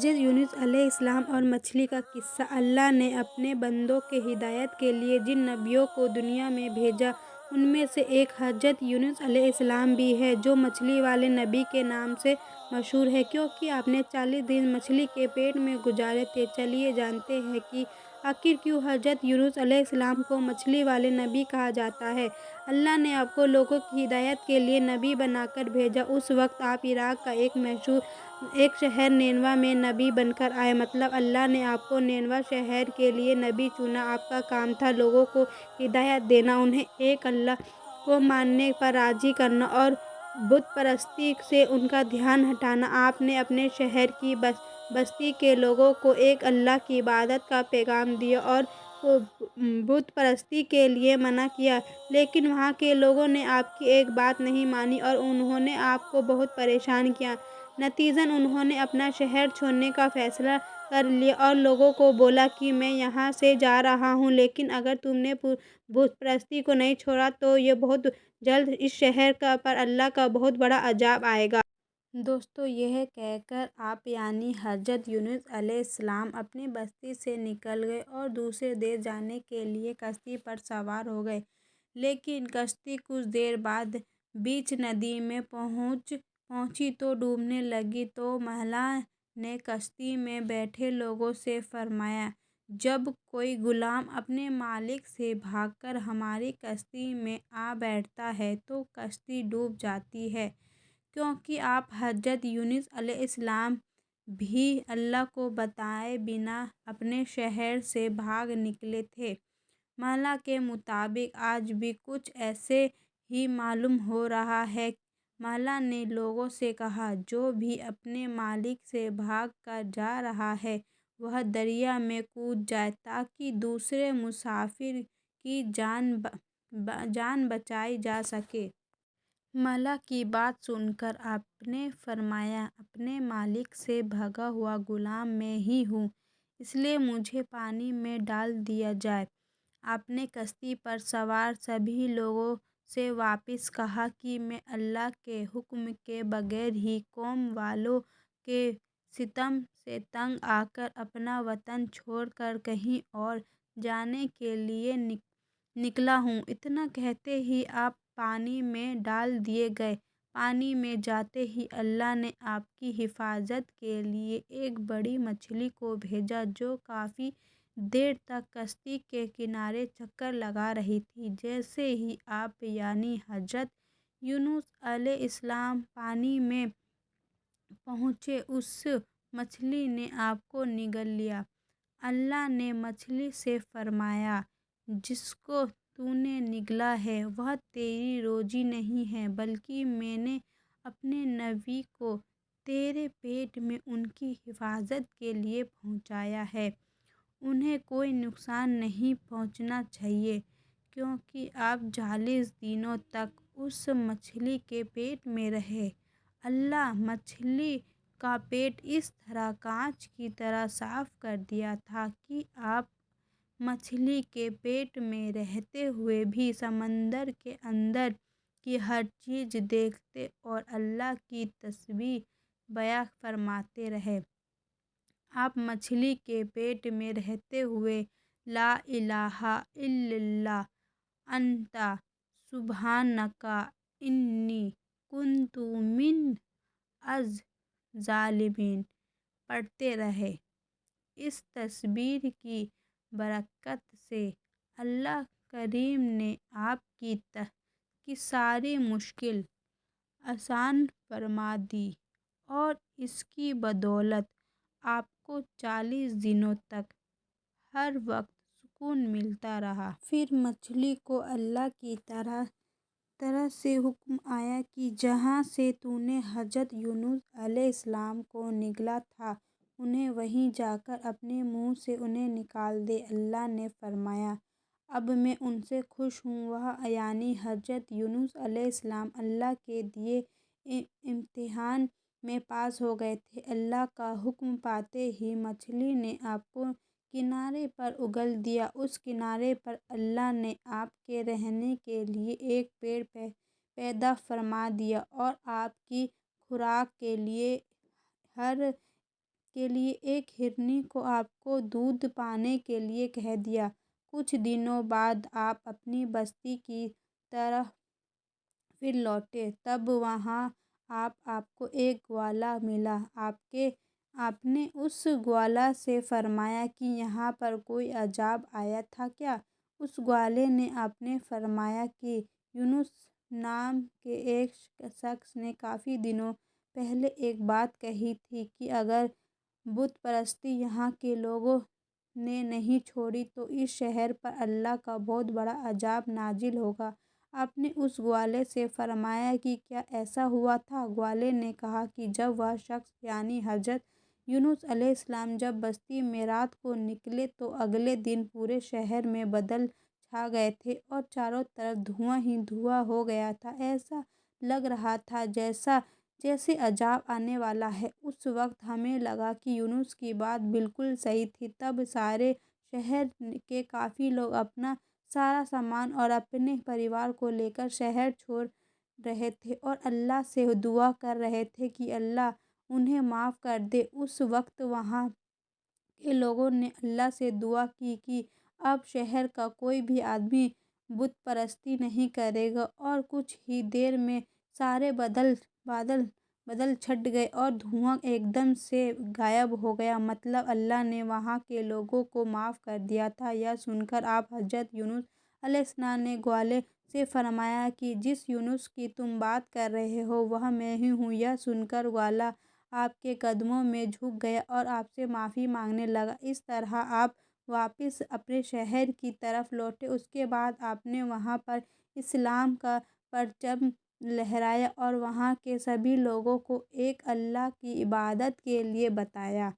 حضرت یونس علیہ السلام اور مچھلی کا قصہ۔ اللہ نے اپنے بندوں کی ہدایت کے لیے جن نبیوں کو دنیا میں بھیجا ان میں سے ایک حضرت یونس علیہ السلام بھی ہے، جو مچھلی والے نبی کے نام سے مشہور ہے کیونکہ آپ نے 40 دن مچھلی کے پیٹ میں گزارے تھے۔ چلیے جانتے ہیں کہ آخر کیوں حضرت یونس علیہ السلام کو مچھلی والے نبی کہا جاتا ہے۔ اللہ نے آپ کو لوگوں کی ہدایت کے لیے نبی بنا کر بھیجا۔ اس وقت آپ عراق کا ایک شہر نینوا میں نبی بن کر آئے، مطلب اللہ نے آپ کو نینوا شہر کے لیے نبی چنا۔ آپ کا کام تھا لوگوں کو ہدایت دینا، انہیں ایک اللہ کو ماننے پر راضی کرنا اور بت پرستی سے ان کا دھیان ہٹانا۔ آپ نے اپنے شہر کی بستی کے لوگوں کو ایک اللہ کی عبادت کا پیغام دیا اور بت پرستی کے لیے منع کیا، لیکن وہاں کے لوگوں نے آپ کی ایک بات نہیں مانی اور انہوں نے آپ کو بہت پریشان کیا۔ نتیجتاً انہوں نے اپنا شہر چھوڑنے کا فیصلہ کر لیا اور لوگوں کو بولا کہ میں یہاں سے جا رہا ہوں، لیکن اگر تم نے بت پرستی کو نہیں چھوڑا تو بہت جلد اس شہر پر اللہ کا بہت بڑا عذاب آئے گا۔ دوستو، یہ کہہ کر آپ یعنی حضرت یونس علیہ السلام اپنی بستی سے نکل گئے اور دوسرے دیش جانے کے لیے کشتی پر سوار ہو گئے، لیکن کشتی کچھ دیر بعد بیچ ندی میں پہنچی تو ڈوبنے لگی۔ تو ملائکہ نے کشتی میں بیٹھے لوگوں سے فرمایا، جب کوئی غلام اپنے مالک سے بھاگ کر ہماری کشتی میں آ بیٹھتا ہے تو کشتی ڈوب جاتی ہے، کیونکہ آپ حضرت یونس علیہ السلام بھی اللہ کو بتائے بنا اپنے شہر سے بھاگ نکلے تھے۔ ملائکہ کے مطابق آج بھی کچھ ایسے ہی معلوم ہو رہا ہے۔ ملائکہ نے لوگوں سے کہا، جو بھی اپنے مالک سے بھاگ کر جا رہا ہے وہ دریا میں کود جائے تاکہ دوسرے مسافر کی جان بچائی جا سکے۔ ملائکہ کی بات سن کر آپ نے فرمایا، اپنے مالک سے بھاگا ہوا غلام میں ہی ہوں، اس لیے مجھے پانی میں ڈال دیا جائے۔ آپ نے کشتی پر سوار سبھی لوگوں سے واپس کہا کہ میں اللہ کے حکم کے بغیر ہی قوم والوں کے ستم سے تنگ آ کر اپنا وطن چھوڑ کر کہیں اور جانے کے لیے نکلا ہوں۔ اتنا کہتے ہی آپ پانی میں ڈال دیے گئے۔ پانی میں جاتے ہی اللہ نے آپ کی حفاظت کے لیے ایک بڑی مچھلی کو بھیجا جو کافی دیر تک کشتی کے کنارے چکر لگا رہی تھی۔ جیسے ہی آپ یعنی حضرت یونس علیہ السلام پانی میں پہنچے، اس مچھلی نے آپ کو نگل لیا۔ اللہ نے مچھلی سے فرمایا، جس کو تو نے نگلا ہے وہ تیری روزی نہیں ہے، بلکہ میں نے اپنے نبی کو تیرے پیٹ میں ان کی حفاظت کے لیے بھیجا ہے۔ انہیں کوئی نقصان نہیں پہنچنا چاہیے، کیونکہ آپ 40 دنوں تک اس مچھلی کے پیٹ میں رہے۔ اللہ مچھلی کا پیٹ اس طرح کانچ کی طرح صاف کر دیتا تھا کہ آپ مچھلی کے پیٹ میں رہتے ہوئے بھی سمندر کے اندر کی ہر چیز دیکھتے اور اللہ کی تسبیح بیان فرماتے رہے۔ آپ مچھلی کے پیٹ میں رہتے ہوئے لا الہ الا اللہ انت سبحانک انی کنت من الظالمین پڑھتے رہے۔ اس تسبیح کی برکت سے اللہ کریم نے آپ کی ساری مشکل آسان فرما دی اور اس کی بدولت آپ کو 40 دنوں تک ہر وقت سکون ملتا رہا۔ پھر مچھلی کو اللہ کی طرف سے حکم آیا کہ جہاں سے تو نے حضرت یونس علیہ السلام کو نگلا تھا انہیں وہیں جا کر اپنے منہ سے انہیں نکال دے۔ اللہ نے فرمایا، اب میں ان سے خوش ہوں۔ وہ یعنی حضرت یونس علیہ السلام اللہ کے دیے امتحان میں پاس ہو گئے تھے۔ اللہ کا حکم پاتے ہی مچھلی نے آپ کو کنارے پر اگل دیا۔ اس کنارے پر اللہ نے آپ کے رہنے کے لیے ایک پیڑ پیدا فرما دیا اور آپ کی خوراک کے لیے ہر کے لیے ایک ہرنی کو آپ کو دودھ پانے کے لیے کہہ دیا۔ کچھ دنوں بعد آپ اپنی بستی کی طرف پھر لوٹے، تب وہاں آپ کو ایک گوالا ملا۔ آپ نے اس گوالا سے فرمایا کہ یہاں پر کوئی عذاب آیا تھا کیا؟ اس گوالے نے آپ نے فرمایا کہ یونس نام کے ایک شخص نے کافی دنوں پہلے ایک بات کہی تھی کہ اگر بت پرستی یہاں کے لوگوں نے نہیں چھوڑی تو اس شہر پر اللہ کا بہت بڑا عذاب نازل ہوگا۔ آپ نے اس گوالے سے فرمایا کہ کیا ایسا ہوا تھا؟ گوالے نے کہا کہ جب وہ شخص یعنی حضرت یونس علیہ السلام جب بستی میں رات کو نکلے تو اگلے دن پورے شہر میں بادل چھا گئے تھے اور چاروں طرف دھواں ہی دھواں ہو گیا تھا۔ ایسا لگ رہا تھا جیسے عذاب آنے والا ہے۔ اس وقت ہمیں لگا کہ یونس کی بات بالکل صحیح تھی۔ تب سارے شہر کے کافی لوگ اپنا سارا سامان اور اپنے پریوار کو لے کر شہر چھوڑ رہے تھے اور اللہ سے دعا کر رہے تھے کہ اللہ انہیں معاف کر دے۔ اس وقت وہاں کے لوگوں نے اللہ سے دعا کی کہ اب شہر کا کوئی بھی آدمی بت پرستی نہیں کرے گا، اور کچھ ہی دیر میں سارے بادل چھٹ گئے اور دھواں ایک دم سے غائب ہو گیا۔ مطلب اللہ نے وہاں کے لوگوں کو معاف کر دیا تھا۔ یہ سن کر آپ حضرت یونس علیہ السلام نے گوالے سے فرمایا کہ جس یونس کی تم بات کر رہے ہو وہ میں ہی ہوں۔ یہ سن کر گوالا آپ کے قدموں میں جھک گیا اور آپ سے معافی مانگنے لگا۔ اس طرح آپ واپس اپنے شہر کی طرف لوٹے۔ اس کے بعد آپ نے وہاں پر اسلام کا پرچم لہرایا اور وہاں کے سبھی لوگوں کو ایک اللہ کی عبادت کے لیے بتایا۔